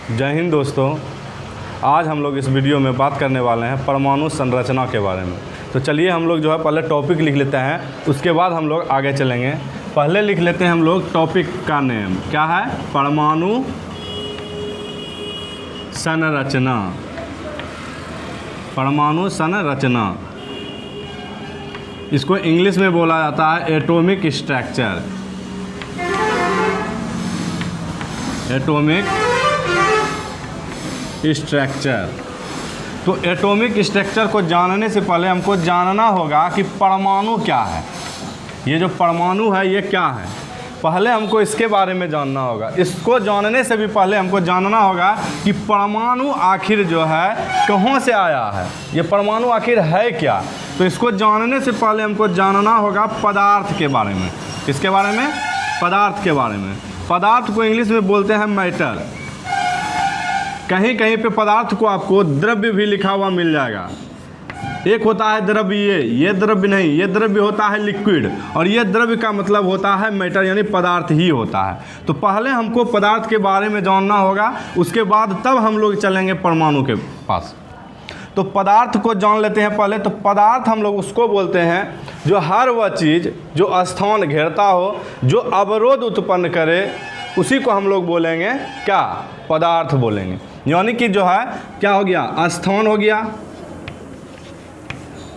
जय हिंद दोस्तों। आज हम लोग इस वीडियो में बात करने वाले हैं परमाणु संरचना के बारे में। तो चलिए हम लोग जो है पहले टॉपिक लिख लेते हैं, उसके बाद हम लोग आगे चलेंगे। पहले लिख लेते हैं हम लोग टॉपिक का नेम क्या है, परमाणु संरचना। परमाणु संरचना, इसको इंग्लिश में बोला जाता है एटॉमिक स्ट्रक्चर। Atomic structure. तो एटॉमिक स्ट्रक्चर को जानने से पहले हमको जानना होगा कि परमाणु क्या है। ये जो परमाणु है ये क्या है, पहले हमको इसके बारे में जानना होगा। इसको जानने से भी पहले हमको जानना होगा कि परमाणु आखिर जो है कहाँ से आया है, ये परमाणु आखिर है क्या। तो इसको जानने से पहले हमको जानना होगा पदार्थ के बारे में। किसके बारे में? पदार्थ के बारे में। पदार्थ को इंग्लिश में बोलते हैं मैटर। कहीं कहीं पे पदार्थ को आपको द्रव्य भी लिखा हुआ मिल जाएगा। एक होता है द्रव्य, ये द्रव्य नहीं, ये द्रव्य होता है लिक्विड, और ये द्रव्य का मतलब होता है मैटर, यानी पदार्थ ही होता है। तो पहले हमको पदार्थ के बारे में जानना होगा, उसके बाद तब हम लोग चलेंगे परमाणु के पास। तो पदार्थ को जान लेते हैं पहले। तो पदार्थ हम लोग उसको बोलते हैं जो हर वह चीज़ जो स्थान घेरता हो, जो अवरोध उत्पन्न करे, उसी को हम लोग बोलेंगे क्या, पदार्थ बोलेंगे। यानी कि जो है क्या हो गया, स्थान हो गया,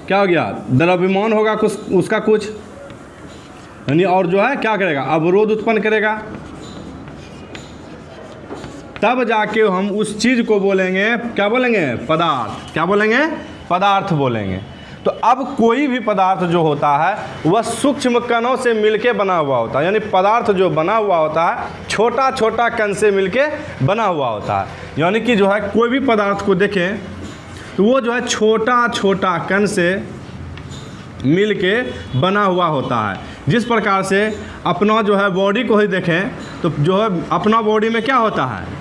क्या हो गया, द्रव्यमान होगा कुछ उसका कुछ, यानी और जो है क्या करेगा, अवरोध उत्पन्न करेगा। तब जाके हम उस चीज़ को बोलेंगे क्या बोलेंगे, पदार्थ। क्या बोलेंगे? पदार्थ बोलेंगे। तो अब कोई भी पदार्थ जो होता है वह सूक्ष्म कणों से मिलके बना हुआ होता है। यानी पदार्थ जो बना हुआ होता है छोटा छोटा कण से मिलके बना हुआ होता है। यानी कि जो है कोई भी पदार्थ को देखें तो वो जो है छोटा छोटा कण से मिलके बना हुआ होता है। जिस प्रकार से अपना जो है बॉडी को ही देखें तो जो है अपना बॉडी में क्या होता है,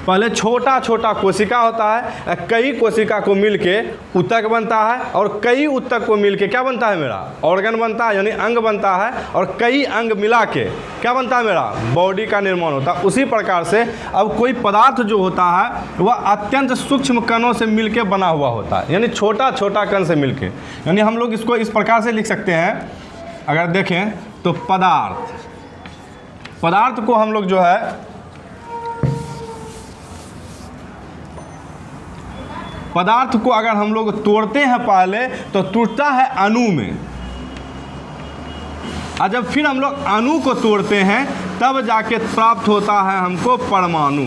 पहले छोटा छोटा कोशिका होता है, कई कोशिका को मिलके ऊतक बनता है, और कई ऊतक को मिलके क्या बनता है, मेरा ऑर्गन बनता है, यानी अंग बनता है, और कई अंग मिला के क्या बनता है, मेरा बॉडी का निर्माण होता है। उसी प्रकार से अब कोई पदार्थ जो होता है वह अत्यंत सूक्ष्म कणों से मिलके बना हुआ होता है, यानी छोटा छोटा कण से मिलके। यानी हम लोग इसको इस प्रकार से लिख सकते हैं, अगर देखें तो पदार्थ को हम लोग जो है पदार्थ को अगर हम लोग तोड़ते हैं पहले तो टूटता है अणु में, और जब फिर हम लोग अणु को तोड़ते हैं तब जाके प्राप्त होता है हमको परमाणु।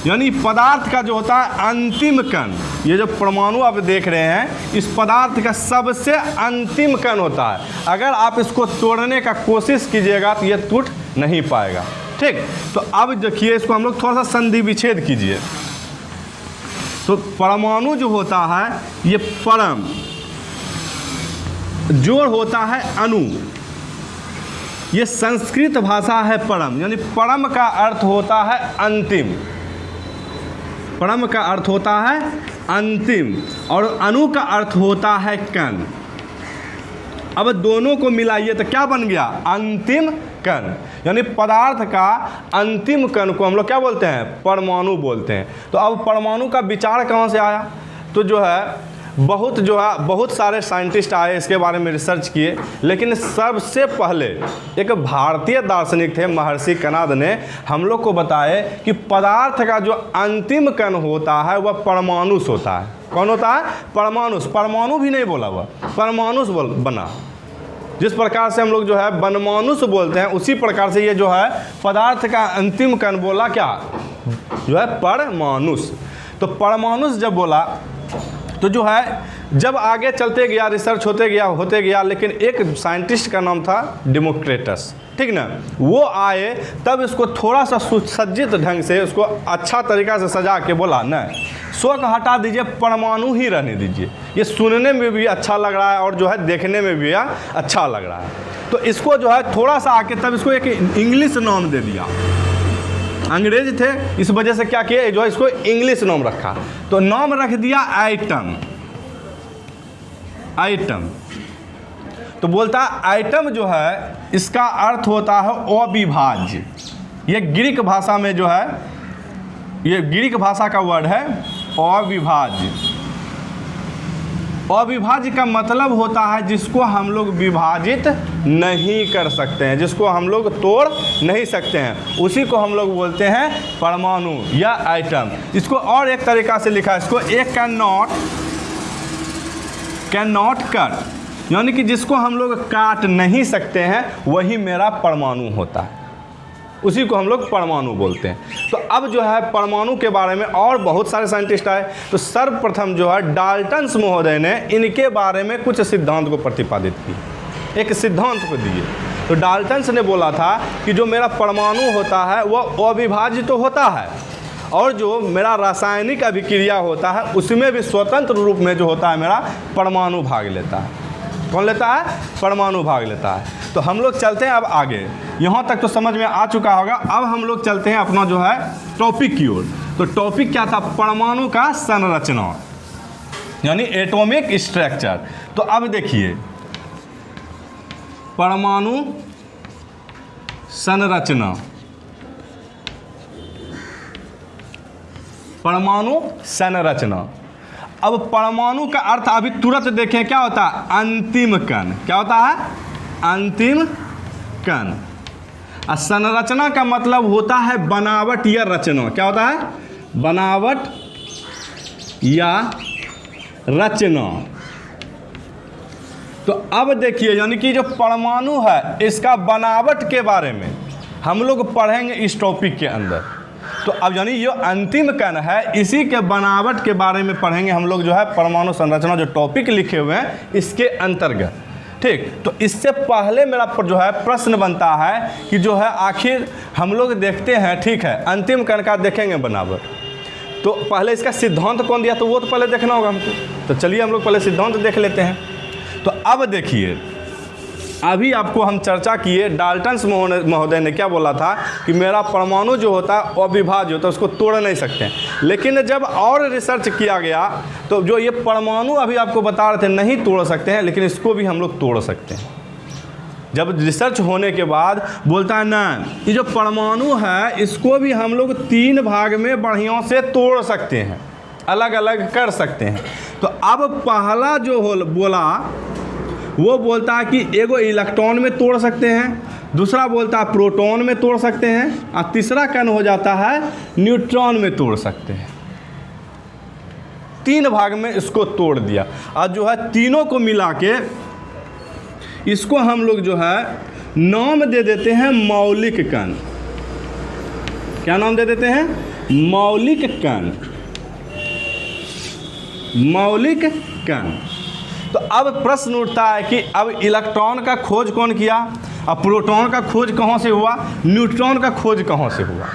यानी पदार्थ का जो होता है अंतिम कण, ये जो परमाणु आप देख रहे हैं इस पदार्थ का सबसे अंतिम कण होता है। अगर आप इसको तोड़ने का कोशिश कीजिएगा तो ये टूट नहीं पाएगा। ठीक, तो अब देखिए इसको हम लोग थोड़ा सा संधि विच्छेद कीजिए। तो परमाणु जो होता है ये परम, जोड़ होता है अणु। ये संस्कृत भाषा है परम, यानी परम का अर्थ होता है अंतिम। परम का अर्थ होता है अंतिम, और अणु का अर्थ होता है कण। अब दोनों को मिलाइए तो क्या बन गया, अंतिम कण। यानी पदार्थ का अंतिम कण को हम लोग क्या बोलते हैं, परमाणु बोलते हैं। तो अब परमाणु का विचार कहाँ से आया, तो जो है बहुत सारे साइंटिस्ट आए, इसके बारे में रिसर्च किए, लेकिन सबसे पहले एक भारतीय दार्शनिक थे महर्षि कणाद ने हम लोग को बताए कि पदार्थ का जो अंतिम कण होता है वह परमाणुस होता है। कौन होता है? परमाणुस। परमाणु भी नहीं बोला, वह परमाणुस बना। जिस प्रकार से हम लोग जो है बनमानुष बोलते हैं, उसी प्रकार से ये जो है पदार्थ का अंतिम कण बोला क्या, जो है परमाणुष। तो परमाणुष जब बोला तो जो है जब आगे चलते गया, रिसर्च होते गया, लेकिन एक साइंटिस्ट का नाम था डेमोक्रिटस, ठीक ना, वो आए तब इसको थोड़ा सा सुसज्जित ढंग से उसको अच्छा तरीका से सजा के बोला, नहीं, शोक हटा दीजिए, परमाणु ही रहने दीजिए। ये सुनने में भी अच्छा लग रहा है और जो है देखने में भी अच्छा लग रहा है। तो इसको जो है थोड़ा सा आके तब इसको एक इंग्लिश नाम दे दिया। अंग्रेज थे, इस वजह से क्या किया, जो है इसको इंग्लिश नाम रखा। तो नाम रख दिया एटम। तो बोलता है एटम जो है इसका अर्थ होता है अविभाज्य। ये ग्रीक भाषा में जो है ये ग्रीक भाषा का वर्ड है अविभाज्य। अविभाज्य का मतलब होता है जिसको हम लोग विभाजित नहीं कर सकते हैं, जिसको हम लोग तोड़ नहीं सकते हैं, उसी को हम लोग बोलते हैं परमाणु या आइटम। इसको और एक तरीका से लिखा है, इसको एक कैन नॉट कट, यानी कि जिसको हम लोग काट नहीं सकते हैं वही मेरा परमाणु होता है, उसी को हम लोग परमाणु बोलते हैं। तो अब जो है परमाणु के बारे में और बहुत सारे साइंटिस्ट आए, तो सर्वप्रथम जो है डाल्टन्स महोदय ने इनके बारे में कुछ सिद्धांत को प्रतिपादित किया, एक सिद्धांत को दिए। तो डाल्टन्स ने बोला था कि जो मेरा परमाणु होता है वह अविभाज्य तो होता है, और जो मेरा रासायनिक अभिक्रिया होता है उसमें भी स्वतंत्र रूप में जो होता है मेरा परमाणु भाग लेता है। कौन लेता है? परमाणु भाग लेता है। तो हम लोग चलते हैं अब आगे, यहाँ तक तो समझ में आ चुका होगा। अब हम लोग चलते हैं अपना जो है टॉपिक की ओर। तो टॉपिक क्या था? परमाणु का संरचना, यानी एटॉमिक स्ट्रक्चर। तो अब देखिए परमाणु संरचना, परमाणु संरचना। अब परमाणु का अर्थ अभी तुरंत देखें क्या होता है? अंतिम कण। क्या होता है? अंतिम कण। और संरचना का मतलब होता है बनावट या रचना। क्या होता है? बनावट या रचना। तो अब देखिए, यानी कि जो परमाणु है इसका बनावट के बारे में हम लोग पढ़ेंगे इस टॉपिक के अंदर। तो अब यानी ये अंतिम कण है, इसी के बनावट के बारे में पढ़ेंगे हम लोग जो है परमाणु संरचना, जो टॉपिक लिखे हुए हैं इसके अंतर्गत। ठीक, तो इससे पहले मेरा जो है प्रश्न बनता है कि जो है आखिर हम लोग देखते हैं, ठीक है, अंतिम कण का देखेंगे बनावट, तो पहले इसका सिद्धांत कौन दिया तो वो तो पहले देखना होगा हमको। तो चलिए हम लोग पहले सिद्धांत देख लेते हैं। तो अब देखिए, अभी आपको हम चर्चा किए, डाल्टन्स महोदय ने क्या बोला था कि मेरा परमाणु जो होता है अविभाज्य होता है, उसको तोड़ नहीं सकते हैं। लेकिन जब और रिसर्च किया गया तो जो ये परमाणु अभी आपको बता रहे थे नहीं तोड़ सकते हैं, लेकिन इसको भी हम लोग तोड़ सकते हैं। जब रिसर्च होने के बाद बोलता है ना, ये जो परमाणु है इसको भी हम लोग 3 भाग में बढ़िया से तोड़ सकते हैं, अलग अलग कर सकते हैं। तो अब पहला जो बोला वो बोलता है कि एगो इलेक्ट्रॉन में तोड़ सकते हैं, दूसरा बोलता है प्रोटॉन में तोड़ सकते हैं, और तीसरा कण हो जाता है न्यूट्रॉन में तोड़ सकते हैं। 3 भाग में इसको तोड़ दिया, और जो है तीनों को मिला के इसको हम लोग जो है नाम दे देते हैं मौलिक कण। क्या नाम दे देते हैं? मौलिक कण। मौलिक कण। तो अब प्रश्न उठता है कि अब इलेक्ट्रॉन का खोज कौन किया, अब प्रोटॉन का खोज कहाँ से हुआ, न्यूट्रॉन का खोज कहाँ से हुआ।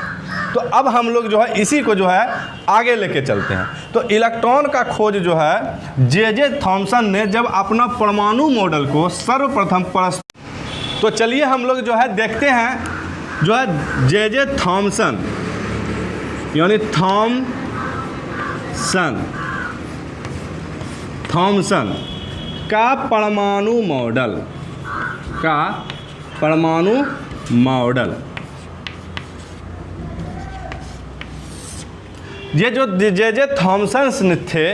तो अब हम लोग जो है इसी को जो है आगे लेके चलते हैं। तो इलेक्ट्रॉन का खोज जो है जे थॉमसन ने जब अपना परमाणु मॉडल को सर्वप्रथम तो चलिए हम लोग जो है देखते हैं जो है जे थॉमसन, यानी थॉमसन का परमाणु मॉडल। ये जो जे थॉमसन थे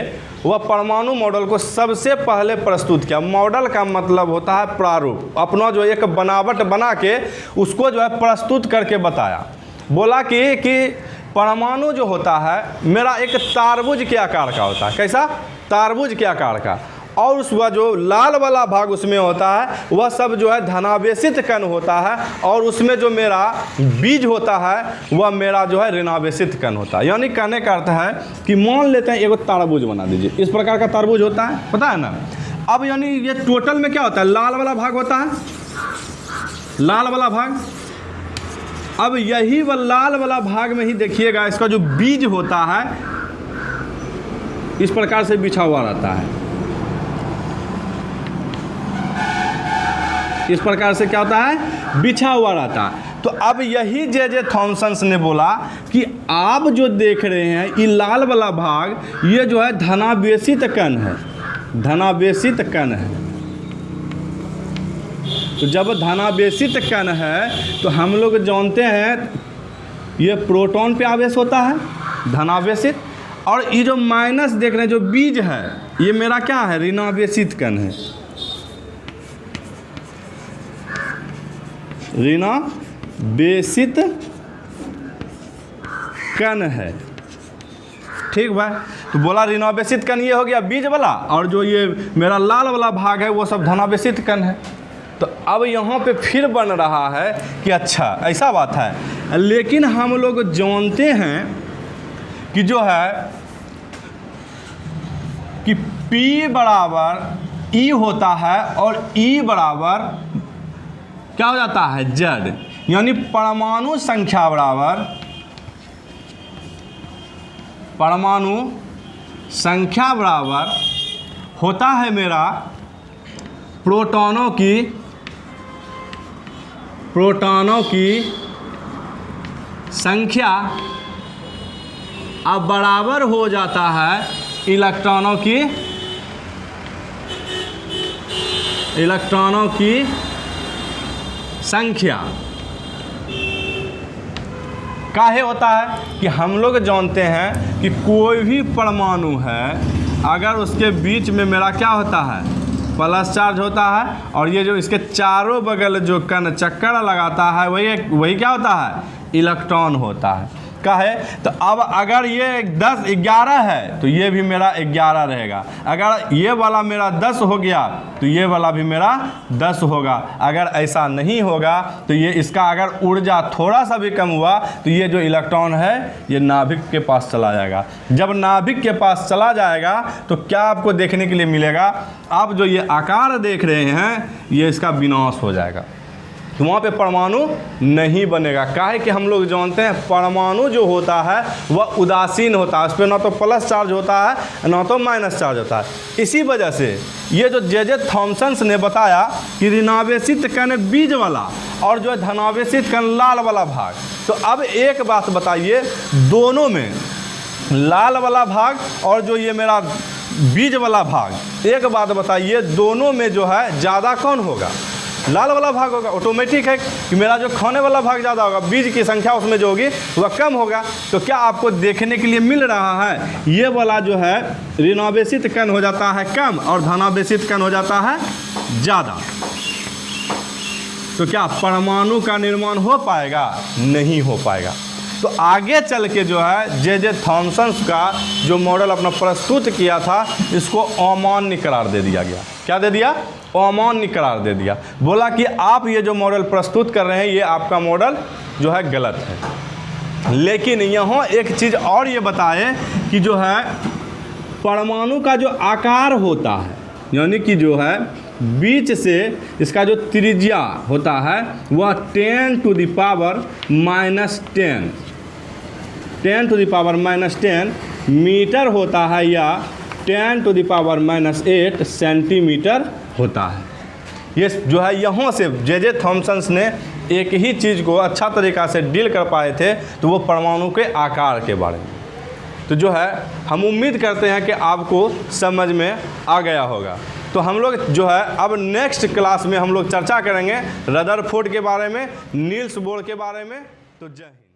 वह परमाणु मॉडल को सबसे पहले प्रस्तुत किया। मॉडल का मतलब होता है प्रारूप, अपना जो एक बनावट बना के उसको जो है प्रस्तुत करके बताया। बोला कि परमाणु जो होता है मेरा एक तारबुज के आकार का होता है। कैसा? तारबुज के आकार का। और उसका जो लाल वाला भाग उसमें होता है वह सब जो है धनावेशित कण होता है, और उसमें जो मेरा बीज होता है वह मेरा जो है ऋणावेशित कण होता है। यानी कहने का अर्थ है कि मान लेते हैं एगो तारबुज बना दीजिए, इस प्रकार का तारबुज होता है, पता है ना। अब यानी ये टोटल में क्या होता है? लाल वाला भाग होता है, लाल वाला भाग। अब यही वह लाल वाला भाग में ही देखिएगा इसका जो बीज होता है इस प्रकार से बिछा हुआ रहता है। इस प्रकार से क्या होता है? बिछा हुआ रहता है। तो अब यही जे थॉमसन ने बोला कि आप जो देख रहे हैं ये लाल वाला भाग, ये जो है धनावेशित कण है, धनावेशित कण है। तो जब धनावेशित कण है तो हम लोग जानते हैं ये प्रोटॉन पे आवेश होता है, धनावेशित, और ये जो माइनस देख रहे हैं जो बीज है ये मेरा क्या है, ऋणावेशित कण है, ऋणावेशित कण है। ठीक भाई, तो बोला ऋणावेशित कण ये हो गया बीज वाला, और जो ये मेरा लाल वाला भाग है वो सब धनावेशित कण है। तो अब यहाँ पे फिर बन रहा है कि अच्छा ऐसा बात है, लेकिन हम लोग जानते हैं कि जो है कि P बराबर E होता है और E बराबर क्या हो जाता है, Z, यानी परमाणु संख्या बराबर, परमाणु संख्या बराबर होता है मेरा प्रोटॉनों की संख्या, अब बराबर हो जाता है इलेक्ट्रॉनों की संख्या। काहे होता है कि हम लोग जानते हैं कि कोई भी परमाणु है अगर उसके बीच में मेरा क्या होता है, प्लस चार्ज होता है, और ये जो इसके चारों बगल जो कण चक्कर लगाता है वही क्या होता है, इलेक्ट्रॉन होता है। का है, तो अब अगर ये 10 11 है तो ये भी मेरा 11 रहेगा, अगर ये वाला मेरा 10 हो गया तो ये वाला भी मेरा 10 होगा। अगर ऐसा नहीं होगा तो ये इसका अगर ऊर्जा थोड़ा सा भी कम हुआ तो ये जो इलेक्ट्रॉन है ये नाभिक के पास चला जाएगा। जब नाभिक के पास चला जाएगा तो क्या आपको देखने के लिए मिलेगा, आप जो ये आकार देख रहे हैं ये इसका विनाश हो जाएगा, तो वहाँ पे परमाणु नहीं बनेगा। काहे कि हम लोग जानते हैं परमाणु जो होता है वह उदासीन होता है, उस पर ना तो प्लस चार्ज होता है ना तो माइनस चार्ज होता है। इसी वजह से ये जो जे थॉमसन ने बताया कि ऋणावेशित कण बीज वाला और जो धनावेशित कण लाल वाला भाग, तो अब एक बात बताइए, दोनों में लाल वाला भाग और जो ये मेरा बीज वाला भाग, एक बात बताइए दोनों में जो है ज़्यादा कौन होगा, लाल वाला भाग होगा। ऑटोमेटिक है कि मेरा जो खाने वाला भाग ज़्यादा होगा, बीज की संख्या उसमें जो होगी वह कम होगा। तो क्या आपको देखने के लिए मिल रहा है, ये वाला जो है ऋणावेशित कण हो जाता है कम और धनावेशित कण हो जाता है ज़्यादा। तो क्या परमाणु का निर्माण हो पाएगा, नहीं हो पाएगा। तो आगे चल के जो है जे थॉमसन का जो मॉडल अपना प्रस्तुत किया था इसको अमान्य करार दे दिया गया। क्या दे दिया, अमान्य करार दे दिया। बोला कि आप ये जो मॉडल प्रस्तुत कर रहे हैं ये आपका मॉडल जो है गलत है। लेकिन यहाँ एक चीज़ और ये बताए कि जो है परमाणु का जो आकार होता है, यानी कि जो है बीच से इसका जो त्रिज्या होता है वह 10 to the power -10 मीटर होता है या 10 to the power -8 सेंटीमीटर होता है। ये जो है यहाँ से जे थॉमसन ने एक ही चीज़ को अच्छा तरीक़ा से डील कर पाए थे, तो वो परमाणु के आकार के बारे में। तो जो है हम उम्मीद करते हैं कि आपको समझ में आ गया होगा। तो हम लोग जो है अब नेक्स्ट क्लास में हम लोग चर्चा करेंगे रदरफोर्ड के बारे में, नील्स बोर के बारे में। तो जय हिंद।